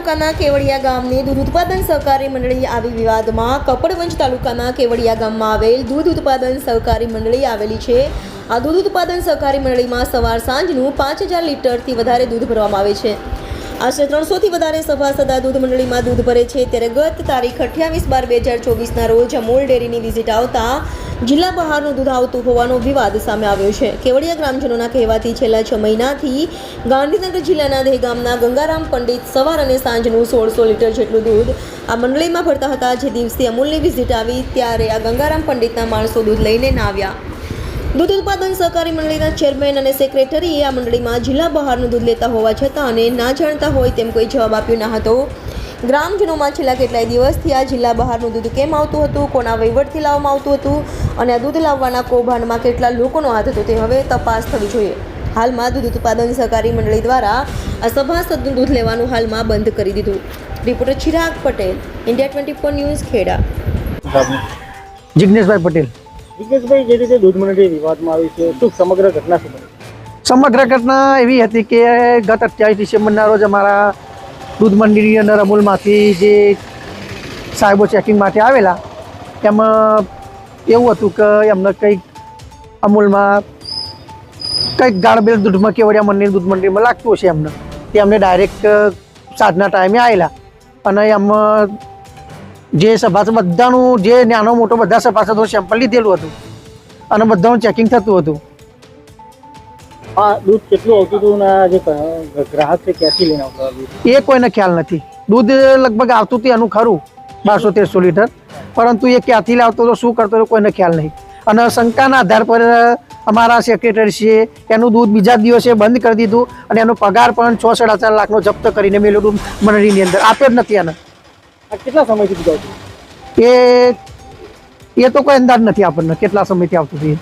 તાલુકાના કેવડિયા ગામની દૂધ ઉત્પાદન સહકારી મંડળી આવી વિવાદમાં. કપડવંજ તાલુકાના કેવડિયા ગામમાં આવેલ દૂધ ઉત્પાદન સહકારી મંડળી આવેલી છે. આ દૂધ ઉત્પાદન સહકારી મંડળીમાં સવાર સાંજનું 5000 લીટરથી વધારે દૂધ ભરવામાં આવે છે. આશરે 300થી વધારે સભાસદ આ દૂધ મંડળીમાં દૂધ ભરે છે. ત્યારે ગત તારીખ 28/12/2024ના રોજ અમૂલ ડેરીની વિઝિટ આવતા જિલ્લા બહારનું દૂધ આવતું હોવાનો વિવાદ સામે આવ્યો છે. કેવડિયા ગ્રામજનોના કહેવાથી છેલ્લા 6 મહિનાથી ગાંધીનગર જિલ્લાના દહેગામના ગંગારામ પંડિત સવાર અને સાંજનું 1600 લીટર જેટલું દૂધ આ મંડળીમાં ભરતા હતા. જે દિવસે અમૂલની વિઝિટ આવી ત્યારે આ ગંગારામ પંડિતના માણસો દૂધ લઈને ના આવ્યા. દૂધ ઉત્પાદન સહકારી મંડળીના ચેરમેન અને સેક્રેટરીએ આ મંડળીમાં જિલ્લા બહારનું દૂધ લેતા હોવા છતાં અને ના જાણતા હોય તેમ કોઈ જવાબ આપ્યો ન હતો. ગ્રામજનોમાં છેલ્લા કેટલાય દિવસથી આ જિલ્લા બહારનું દૂધ કેમ આવતું હતું, કોના વહીવટથી લાવવામાં આવતું હતું અને આ દૂધ લાવવાના કૌભાંડમાં કેટલા લોકોનો હાથ હતો તે હવે તપાસ થવી જોઈએ. હાલમાં દૂધ ઉત્પાદન સહકારી મંડળી દ્વારા આ સભાસદનું દૂધ લેવાનું હાલમાં બંધ કરી દીધું. Reporter Chirag Patel, India 24 news, Kheda. Jigneshbhai Patel. જિગ્નેશભાઈ, જે રીતે દૂધ મંડળી વિવાદમાં આવી છે, શું સમગ્ર ઘટના શું બની? સમગ્ર ઘટના એવી હતી કે ગત 28 ડિસેમ્બરના રોજ અમારા દૂધ મંડળીની અંદર અમૂલમાંથી જે સાહેબો ચેકિંગ માટે આવેલા એમાં એવું હતું કે એમને કંઈક અમૂલમાં કંઈક ગાળબેલ દૂધમાં કેવડિયા મંડળની દૂધ મંડળીમાં લાગતું હશે એમને. તે અમને ડાયરેક્ટ સાંજના ટાઈમે આવેલા અને એમાં જે સભાસદ બધાનું જે નાનો મોટો બધા સભાસદો સેમ્પલ લીધેલું હતું અને બધાનું ચેકિંગ થતું હતું. આ દૂધ કેટલું આવતું હતું ને જે ગ્રાહક છે ક્યાંથી લઈને આવતા એ કોઈને ખ્યાલ નથી. દૂધ લગભગ આવતું હતું એનું ખરું 1200-1300 લીટર, પરંતુ એ ક્યાંથી લાવતો હતો, શું કરતો હતો, કોઈને ખ્યાલ નહીં. અને શંકાના આધાર પર અમારા સેક્રેટરીએ એનું દૂધ બીજા દિવસે બંધ કરી દીધું અને એનો પગાર પણ 6-4.5 લાખનો જપ્ત કરીને મેળવ્યું મંડળીની અંદર. આપ્યો જ નથી એને. આ કેટલા સમયથી દૂધ આવતું? એ તો કોઈ અંદાજ નથી આપણને કેટલા સમયથી આવતું હતું.